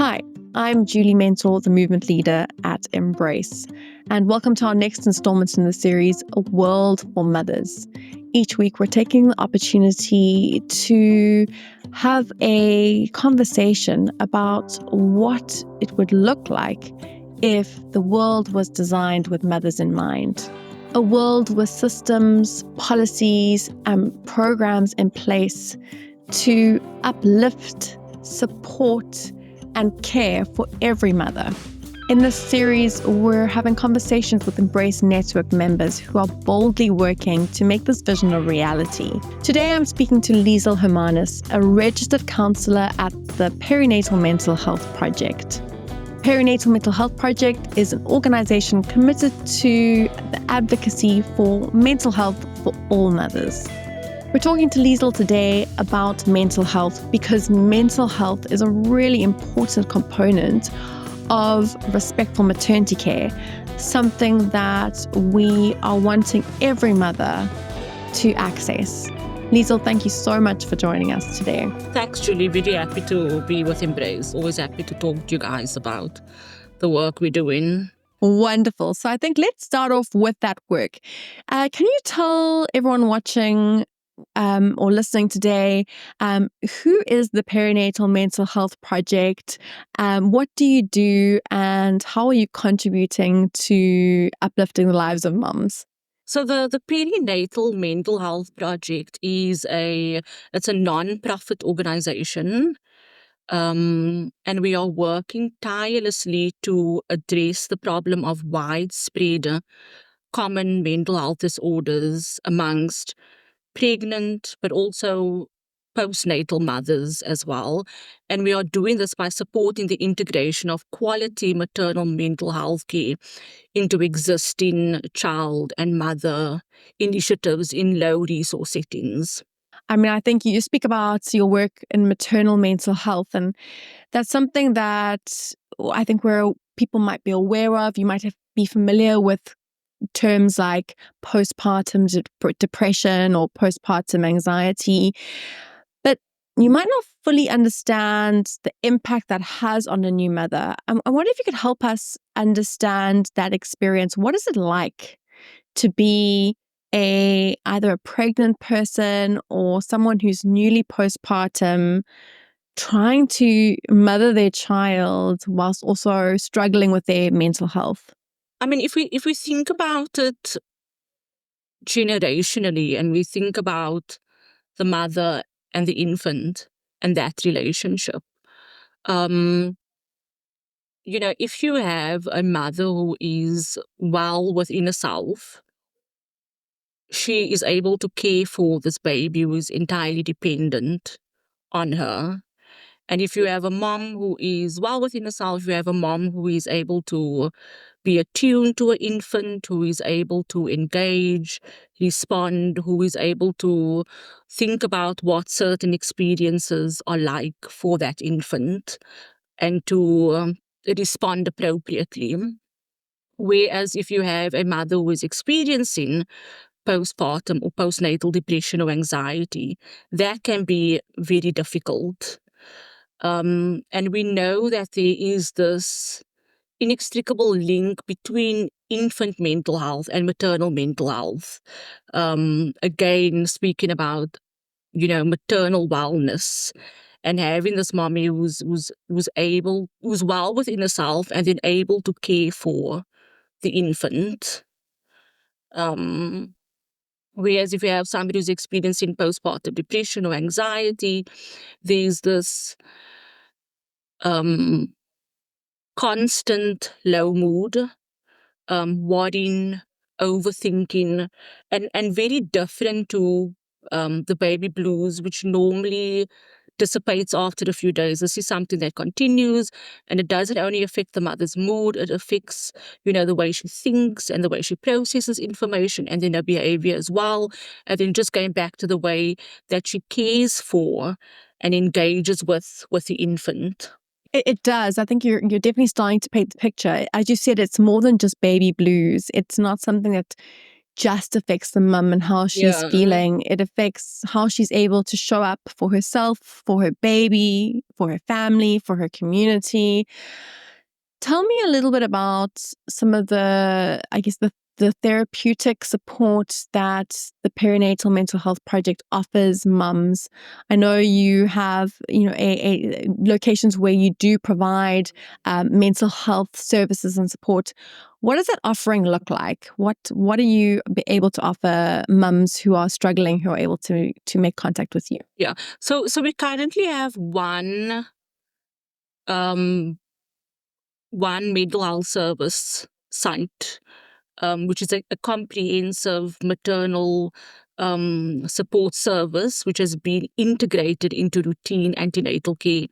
Hi, I'm Julie Mentor, the movement leader at Embrace, and welcome to our next installment in the series, A World for Mothers. Each week, we're taking the opportunity to have a conversation about what it would look like if the world was designed with mothers in mind. A world with systems, policies, and programs in place to uplift, support, and care for every mother. In this series, we're having conversations with Embrace Network members who are boldly working to make this vision a reality. Today, I'm speaking to Liesl Hermanus, a registered counsellor at the Perinatal Mental Health Project. Perinatal Mental Health Project is an organisation committed to the advocacy for mental health for all mothers. We're talking to Liesl today about mental health because mental health is a really important component of respectful maternity care, something that we are wanting every mother to access. Liesl, thank you so much for joining us today. Thanks, Julie. Really happy to be with Embrace. Always happy to talk to you guys about the work we're doing. Wonderful. So I think let's start off with that work. Can you tell everyone watching or listening today, who is the Perinatal Mental Health Project? What do you do, and how are you contributing to uplifting the lives of moms? So the Perinatal Mental Health Project it's a non-profit organization, and we are working tirelessly to address the problem of widespread common mental health disorders amongst pregnant, but also postnatal mothers as well. And we are doing this by supporting the integration of quality maternal mental health care into existing child and mother initiatives in low resource settings. I mean, I think you speak about your work in maternal mental health, and that's something that I think people might be aware of. You might be familiar with terms like postpartum depression or postpartum anxiety, but you might not fully understand the impact that has on a new mother. I wonder if you could help us understand that experience. What is it like to be either a pregnant person or someone who's newly postpartum, trying to mother their child whilst also struggling with their mental health? I mean, if we think about it generationally, and we think about the mother and the infant and that relationship, if you have a mother who is well within herself, she is able to care for this baby who is entirely dependent on her. And if you have a mom who is well within herself, you have a mom who is able to be attuned to an infant, who is able to engage, respond, who is able to think about what certain experiences are like for that infant and to respond appropriately. Whereas if you have a mother who is experiencing postpartum or postnatal depression or anxiety, that can be very difficult. And we know that there is this inextricable link between infant mental health and maternal mental health. Again, speaking about, maternal wellness and having this mommy who's well within herself and then able to care for the infant. Whereas if you have somebody who's experiencing postpartum depression or anxiety, there's this constant low mood, worrying, overthinking, and very different to the baby blues, which normally dissipates after a few days. This is something that continues, and it doesn't only affect the mother's mood, it affects, the way she thinks and the way she processes information and then her behavior as well. And then just going back to the way that she cares for and engages with the infant. It does. I think you're definitely starting to paint the picture. As you said, it's more than just baby blues. It's not something that just affects the mum and how she's feeling. It affects how she's able to show up for herself, for her baby, for her family, for her community. Tell me a little bit about some of the, I guess, the therapeutic support that the Perinatal Mental Health Project offers mums. I know you have, a locations where you do provide mental health services and support. What does that offering look like? What are you able to offer mums who are struggling, who are able to make contact with you? Yeah. So we currently have one mental health service site, which is a comprehensive maternal support service, which has been integrated into routine antenatal care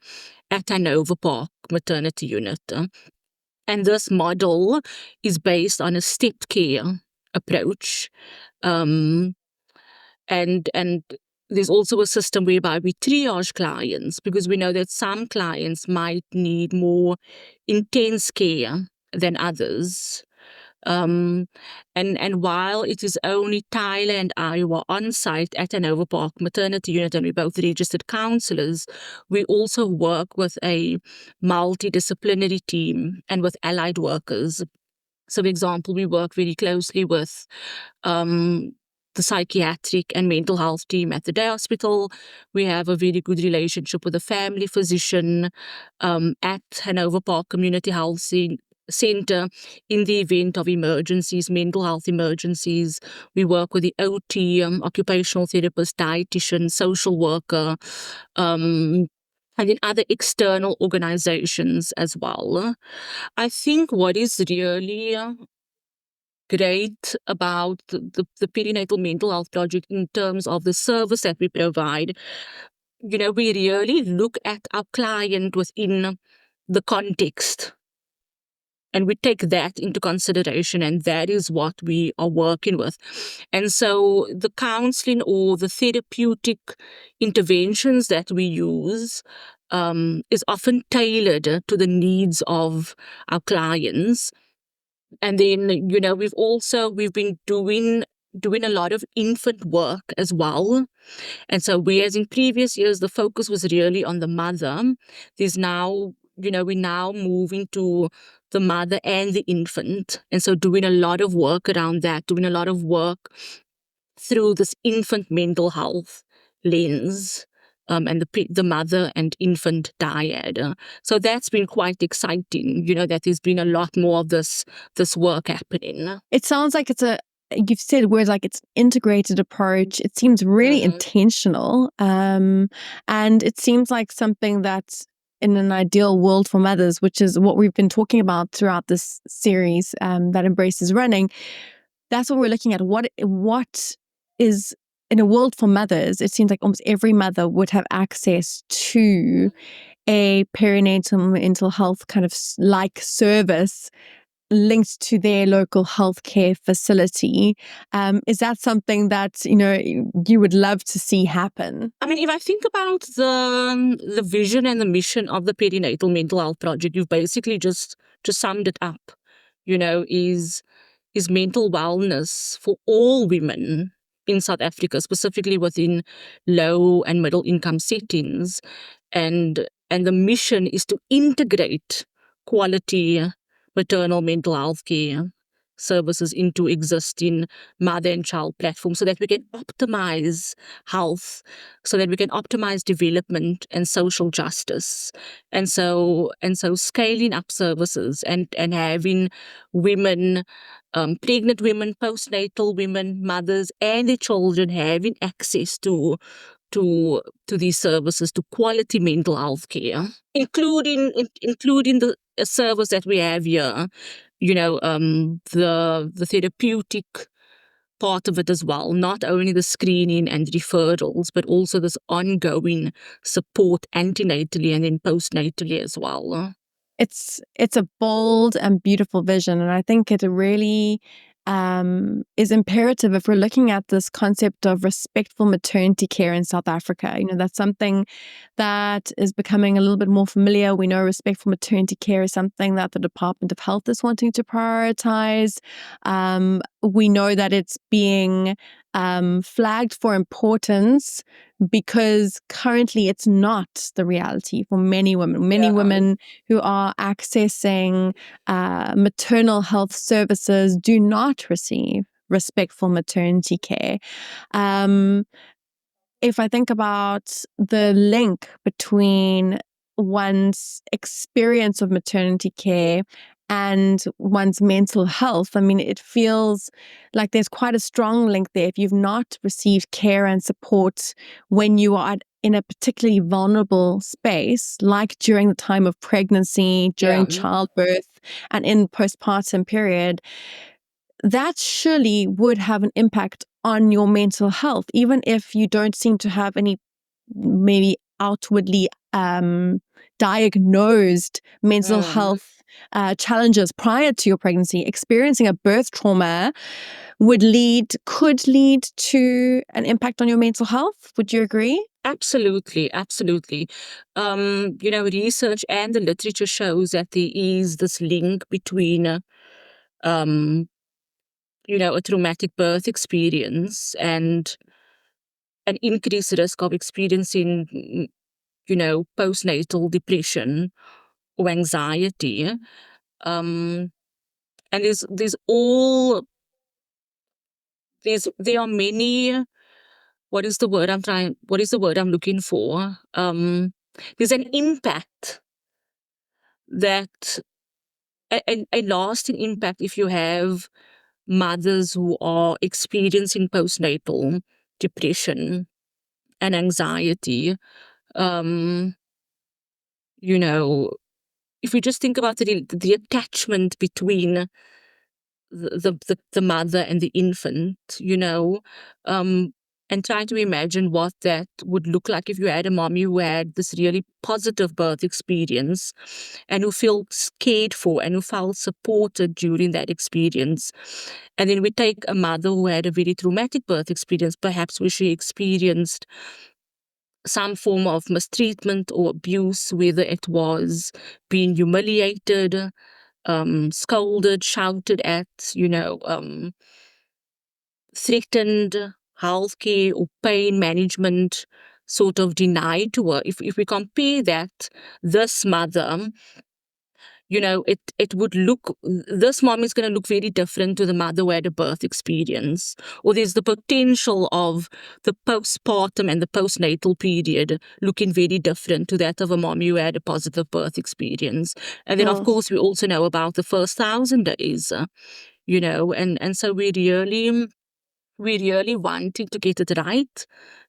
at Hanover Park Maternity Unit. And this model is based on a stepped care approach. And there's also a system whereby we triage clients, because we know that some clients might need more intense care than others. And while it is only Tyler and I who are on site at Hanover Park Maternity Unit, and we're both registered counsellors, we also work with a multidisciplinary team and with allied workers. So, for example, we work very closely with the psychiatric and mental health team at the day hospital. We have a very good relationship with the family physician at Hanover Park Community Health Center. In the event of emergencies, mental health emergencies, we work with the OT, occupational therapist, dietitian, social worker, and in other external organizations as well. I think what is really great about the Perinatal Mental Health Project in terms of the service that we provide, we really look at our client within the context, and we take that into consideration, and that is what we are working with. And so the counseling or the therapeutic interventions that we use is often tailored to the needs of our clients. And then, we've been doing a lot of infant work as well. And so whereas in previous years, the focus was really on the mother, there's now, we're now moving to the mother and the infant. And so doing a lot of work around that, doing a lot of work through this infant mental health lens. And the mother and infant dyad. So that's been quite exciting, that there's been a lot more of this work happening. It sounds like you've said words like it's an integrated approach. It seems really intentional. And it seems like something that's in an ideal world for mothers, which is what we've been talking about throughout this series that Embrace is running. That's what we're looking at. What is in a world for mothers, it seems like almost every mother would have access to a perinatal mental health kind of like service linked to their local healthcare facility. Is that something that you would love to see happen? I mean, if I think about the vision and the mission of the Perinatal Mental Health Project, you've basically just summed it up. Is mental wellness for all women in South Africa, specifically within low and middle income settings, and the mission is to integrate quality maternal mental health care services into existing mother and child platforms so that we can optimize health, so that we can optimize development and social justice. And so scaling up services and having women, pregnant women, postnatal women, mothers and their children having access to these services, to quality mental health care, including the service that we have here, the therapeutic part of it as well, not only the screening and referrals, but also this ongoing support antenatally and then postnatally as well. It's a bold and beautiful vision, and I think it really is imperative if we're looking at this concept of respectful maternity care in South Africa. That's something that is becoming a little bit more familiar. We know respectful maternity care is something that the Department of Health is wanting to prioritize. We know that it's being flagged for importance because currently it's not the reality for many women. Many women who are accessing maternal health services do not receive respectful maternity care. If I think about the link between one's experience of maternity care and one's mental health, it feels like there's quite a strong link there. If you've not received care and support when you are in a particularly vulnerable space, like during the time of pregnancy, during childbirth, and in the postpartum period, that surely would have an impact on your mental health, even if you don't seem to have any maybe outwardly diagnosed mental health challenges prior to your pregnancy. Experiencing a birth trauma could lead to an impact on your mental health. Would you agree? Absolutely. Research and the literature shows that there is this link between a traumatic birth experience and an increased risk of experiencing, postnatal depression or anxiety. And there are many, what is the word I'm looking for? There's an impact that, a lasting impact if you have mothers who are experiencing postnatal depression and anxiety. If we just think about the attachment between the mother and the infant, and trying to imagine what that would look like if you had a mommy who had this really positive birth experience and who felt cared for and who felt supported during that experience. And then we take a mother who had a very traumatic birth experience, perhaps where she experienced some form of mistreatment or abuse, whether it was being humiliated, scolded, shouted at, threatened, healthcare or pain management sort of denied to her. If we compare that, this mother, it would look, this mom is going to look very different to the mother who had a birth experience. Or there's the potential of the postpartum and the postnatal period looking very different to that of a mom who had a positive birth experience. And then, of course, we also know about the first 1,000 days, and so we really wanting to get it right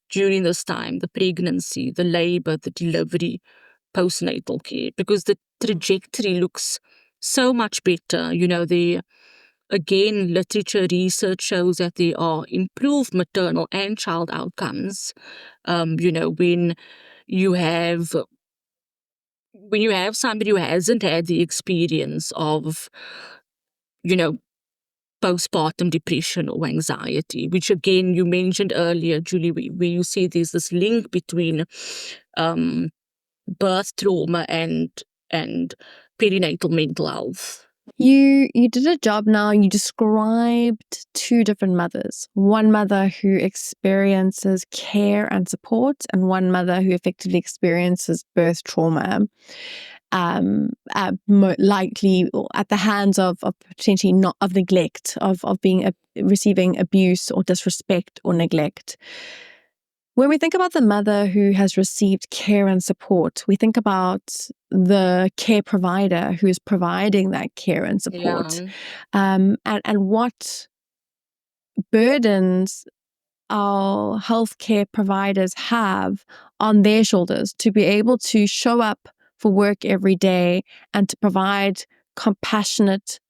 during this time, the pregnancy, the labor, the delivery, postnatal care, because the trajectory looks so much better. Again, literature research shows that there are improved maternal and child outcomes. When you have somebody who hasn't had the experience of, postpartum depression or anxiety, which again you mentioned earlier, Julie, where you see there's this link between birth trauma and perinatal mental health. You did a job now. You described two different mothers. One mother who experiences care and support, and one mother who effectively experiences birth trauma, likely at the hands of potentially not of neglect, of being receiving abuse or disrespect or neglect. When we think about the mother who has received care and support, we think about the care provider who is providing that care and support, and what burdens our healthcare providers have on their shoulders to be able to show up for work every day and to provide compassionate,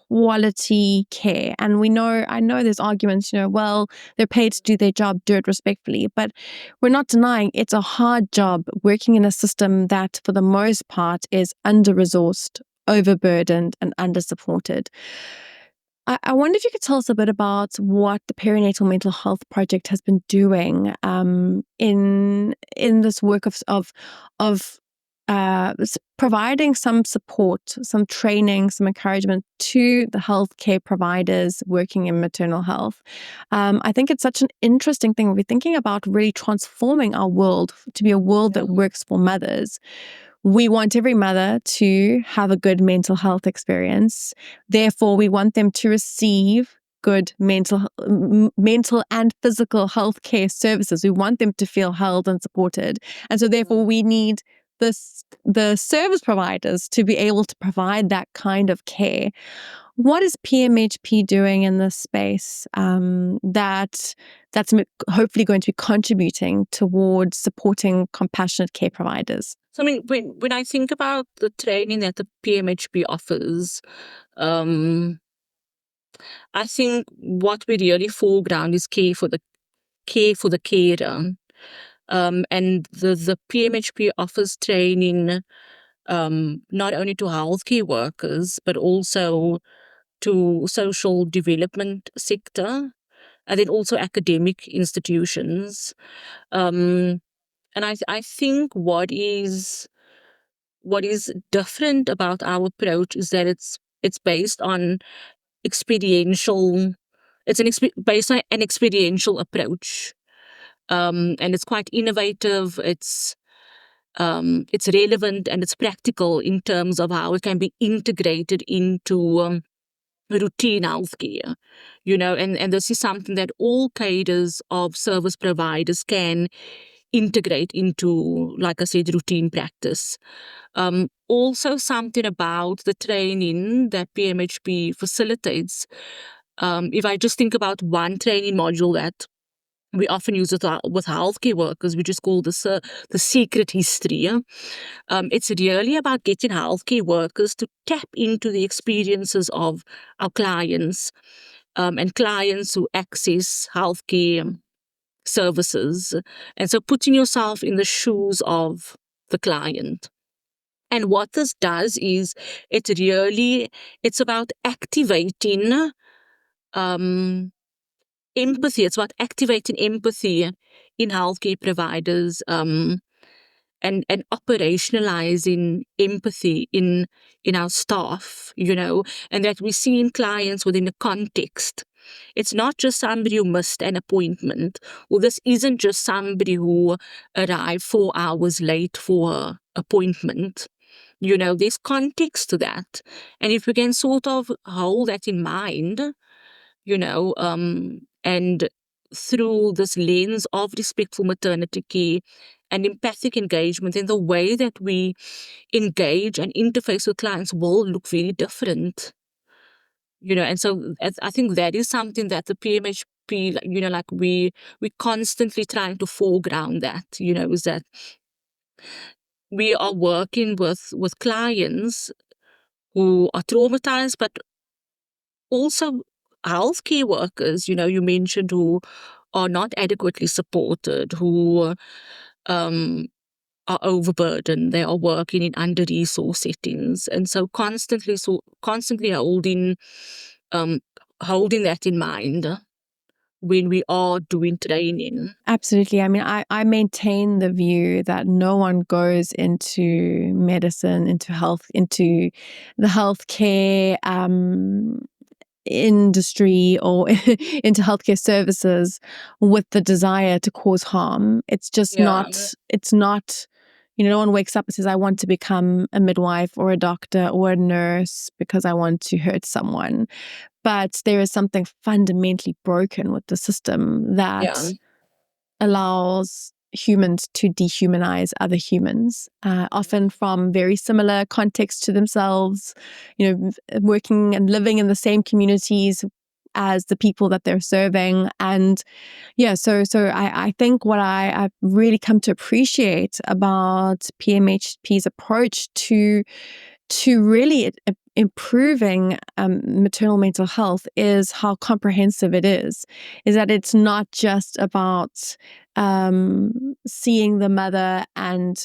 quality care. And I know there's arguments, well, they're paid to do their job, do it respectfully. But we're not denying it's a hard job working in a system that, for the most part, is under-resourced, overburdened, and under-supported. I wonder if you could tell us a bit about what the Perinatal Mental Health Project has been doing in this work of providing some support, some training, some encouragement to the healthcare providers working in maternal health. I think it's such an interesting thing. We're thinking about really transforming our world to be a world that works for mothers. We want every mother to have a good mental health experience. Therefore, we want them to receive good mental and physical health care services. We want them to feel held and supported. And so therefore we need the service providers to be able to provide that kind of care. What is PMHP doing in this space that's hopefully going to be contributing towards supporting compassionate care providers? So, I mean, when I think about the training that the PMHP offers, I think what we really foreground is care for the carer. And the PMHP offers training not only to healthcare workers, but also to social development sector, and then also academic institutions. And I think what is different about our approach is that it's based on experiential. Based on an experiential approach, and it's quite innovative. It's relevant and it's practical in terms of how it can be integrated into routine healthcare, and this is something that all cadres of service providers can integrate into, like I said, routine practice. Also, something about the training that PMHP facilitates. If I just think about one training module that we often use with healthcare workers, we just call this the secret history. It's really about getting healthcare workers to tap into the experiences of our clients, and clients who access healthcare services. And so putting yourself in the shoes of the client. And what this does is it's about activating empathy. It's about activating empathy in healthcare providers, and operationalizing empathy in our staff, and that we see in clients within a context. It's not just somebody who missed an appointment, or this isn't just somebody who arrived 4 hours late for an appointment. There's context to that. And if we can sort of hold that in mind, and through this lens of respectful maternity care and empathic engagement, then the way that we engage and interface with clients will look very different. And so I think that is something that the PMHP, like we constantly trying to foreground that, is that we are working with clients who are traumatized, but also healthcare workers, you mentioned, who are not adequately supported, who are overburdened, they are working in under-resourced settings. And so constantly holding that in mind when we are doing training. Absolutely. I mean, I maintain the view that no one goes into medicine, into health, into the healthcare industry or into healthcare services with the desire to cause harm. It's just Yeah. not, no one wakes up and says, I want to become a midwife or a doctor or a nurse because I want to hurt someone. But there is something fundamentally broken with the system that allows humans to dehumanize other humans, often from very similar contexts to themselves, working and living in the same communities as the people that they're serving. And so I think what I've really come to appreciate about PMHP's approach to really improving maternal mental health is how comprehensive it is that it's not just about seeing the mother and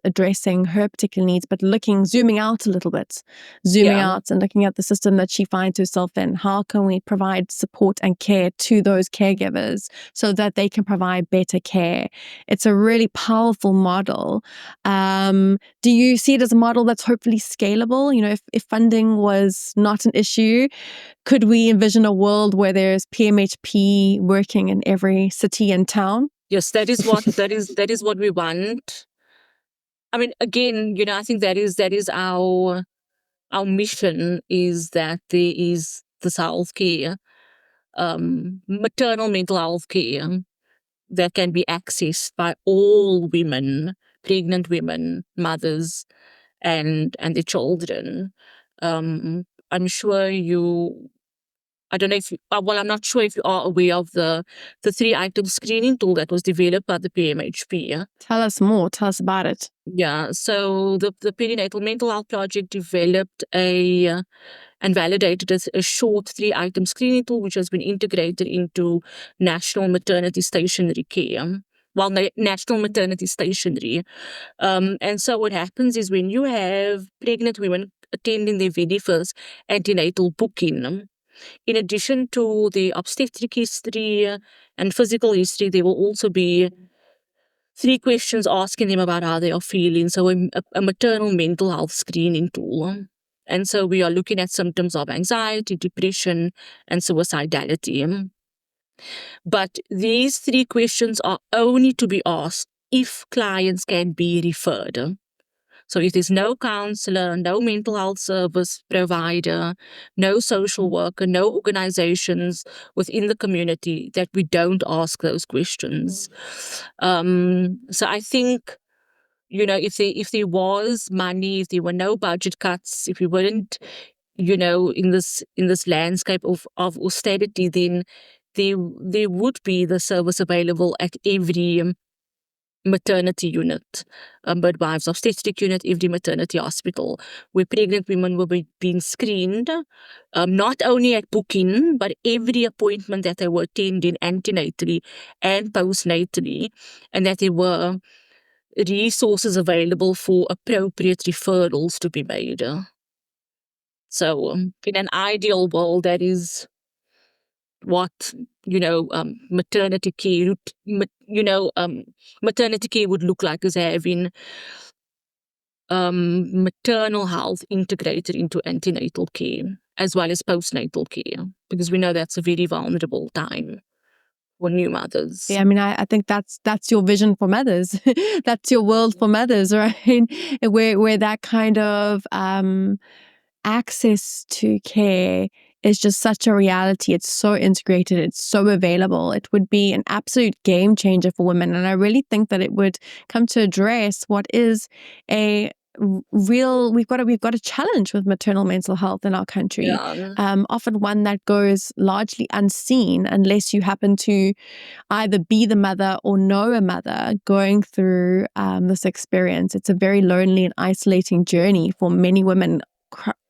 addressing her particular needs, but zooming out a little bit, Yeah. and looking at the system that she finds herself in. How can we provide support and care to those caregivers so that they can provide better care? It's a really powerful model. Do you see it as a model that's hopefully scalable? If funding was not an issue, could we envision a world where there's PMHP working in every city and town? Yes, that is what we want. I mean, again, I think that is our mission, is that there is this healthcare, maternal mental health care, that can be accessed by all women, pregnant women, mothers, and their children. I'm sure I don't know if I'm not sure if you are aware of the 3-item screening tool that was developed by the PMHP. Tell us more. Tell us about it. Yeah, so the Perinatal Mental Health Project developed and validated a short 3-item screening tool, which has been integrated into National Maternity Stationary Care. National Maternity Stationary. And so what happens is, when you have pregnant women attending their very first antenatal booking, in addition to the obstetric history and physical history, there will also be 3 questions asking them about how they are feeling. So a maternal mental health screening tool. And so we are looking at symptoms of anxiety, depression, and suicidality. But these 3 questions are only to be asked if clients can be referred. So if there's no counselor, no mental health service provider, no social worker, no organizations within the community, that we don't ask those questions. So I think, if there was money, if there were no budget cuts, if we weren't, in this landscape of austerity, then there would be the service available at every maternity unit, midwives obstetric unit, every maternity hospital, where pregnant women were being screened, not only at booking, but every appointment that they were attending antenatally and postnatally, and that there were resources available for appropriate referrals to be made. So in an ideal world, that is what maternity care maternity care would look like, is having maternal health integrated into antenatal care as well as postnatal care, because we know that's a very vulnerable time for new mothers. Yeah, I mean, I think that's your vision for mothers. That's your world for mothers, right? Where that kind of access to care is just such a reality. It's so integrated. It's so available. It would be an absolute game changer for women. And I really think that it would come to address what is a real, we've got a challenge with maternal mental health in our country. Yeah. Often one that goes largely unseen unless you happen to either be the mother or know a mother going through this experience. It's a very lonely and isolating journey for many women,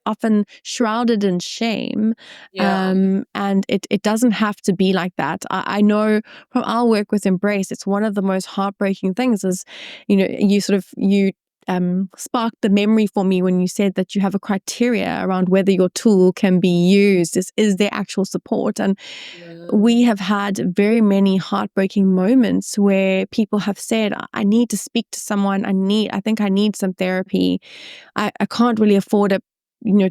often shrouded in shame. Yeah. And it doesn't have to be like that. I know from our work with Embrace, it's one of the most heartbreaking things is, you sparked the memory for me when you said that you have a criteria around whether your tool can be used. Is there actual support? And we have had very many heartbreaking moments where people have said, I need to speak to someone. I think I need some therapy. I can't really afford it,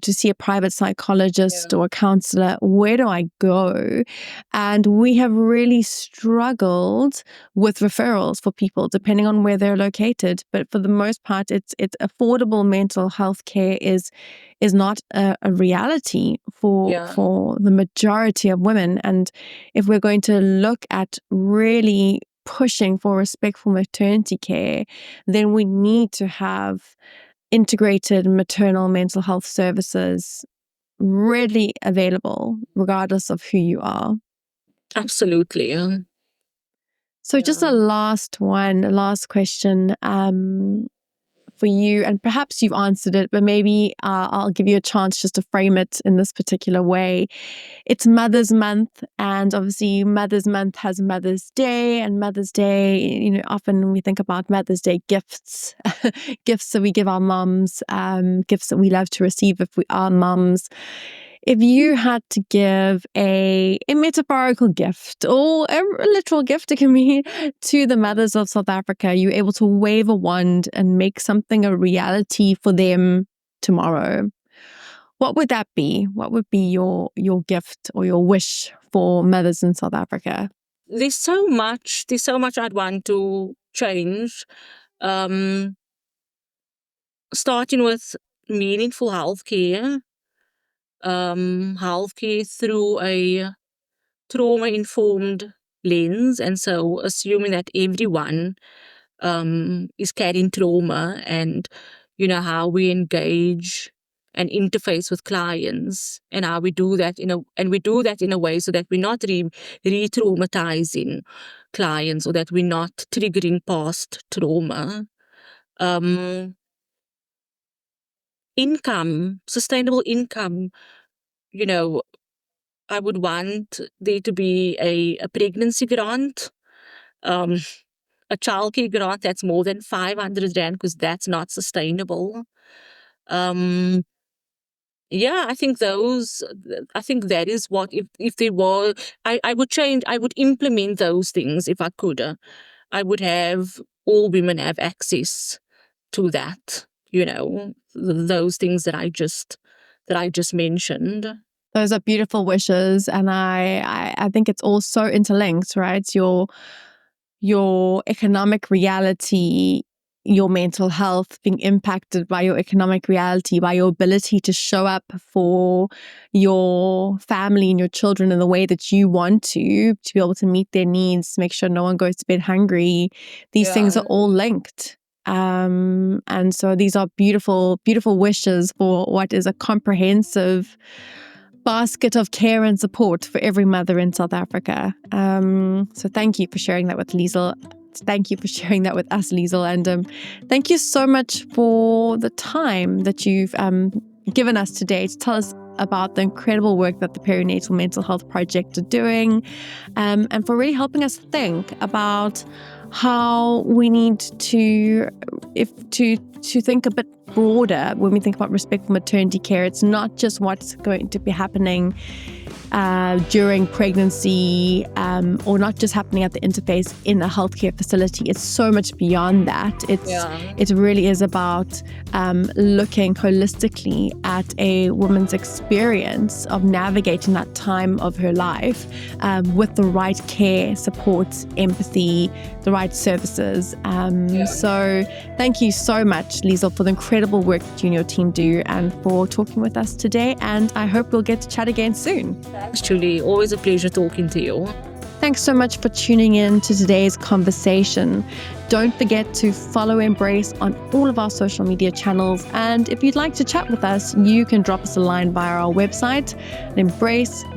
to see a private psychologist or a counselor. Where do I go? And we have really struggled with referrals for people, depending on where they're located. But for the most part, it's affordable mental health care is not a reality for the majority of women. And if we're going to look at really pushing for respectful maternity care, then we need to have integrated maternal mental health services readily available, regardless of who you are. Absolutely. So just a last question for you, and perhaps you've answered it, but maybe I'll give you a chance just to frame it in this particular way. It's Mother's Month, and obviously Mother's Month has Mother's Day, and Mother's Day, often when we think about Mother's Day gifts, gifts that we give our mums, gifts that we love to receive if we are mums. If you had to give a metaphorical gift or a literal gift, it can be, to the mothers of South Africa, you're able to wave a wand and make something a reality for them tomorrow, what would that be? What would be your gift or your wish for mothers in South Africa? There's so much I'd want to change. Starting with meaningful healthcare, healthcare through a trauma-informed lens, and so assuming that everyone is carrying trauma, and how we engage and interface with clients, and how we do that in a way so that we're not re-traumatizing clients, or that we're not triggering past trauma. Sustainable income. I would want there to be a pregnancy grant, a childcare grant that's more than 500 rand, because that's not sustainable. Yeah, I think that is what, if there were, I would implement those things if I could. I would have all women have access to that, those things that I just mentioned. Those are beautiful wishes, and I think it's all so interlinked, right? Your economic reality, your mental health being impacted by your economic reality, by your ability to show up for your family and your children in the way that you want to be able to meet their needs, make sure no one goes to bed hungry. These things are all linked. And so these are beautiful, beautiful wishes for what is a comprehensive basket of care and support for every mother in South Africa. So thank you for sharing that with Liesl. Thank you for sharing that with us, Liesl. And thank you so much for the time that you've given us today to tell us about the incredible work that the Perinatal Mental Health Project are doing, and for really helping us think about how we need to think a bit broader when we think about respectful maternity care. It's not just what's going to be happening during pregnancy, or not just happening at the interface in a healthcare facility. It's so much beyond that. It really is about looking holistically at a woman's experience of navigating that time of her life with the right care, support, empathy, the right services. So thank you so much, Liesl, for the incredible work that you and your team do, and for talking with us today. And I hope we'll get to chat again soon. Thanks, Julie. Always a pleasure talking to you. Thanks so much for tuning in to today's conversation. Don't forget to follow Embrace on all of our social media channels. And if you'd like to chat with us, you can drop us a line via our website, embrace.org.za.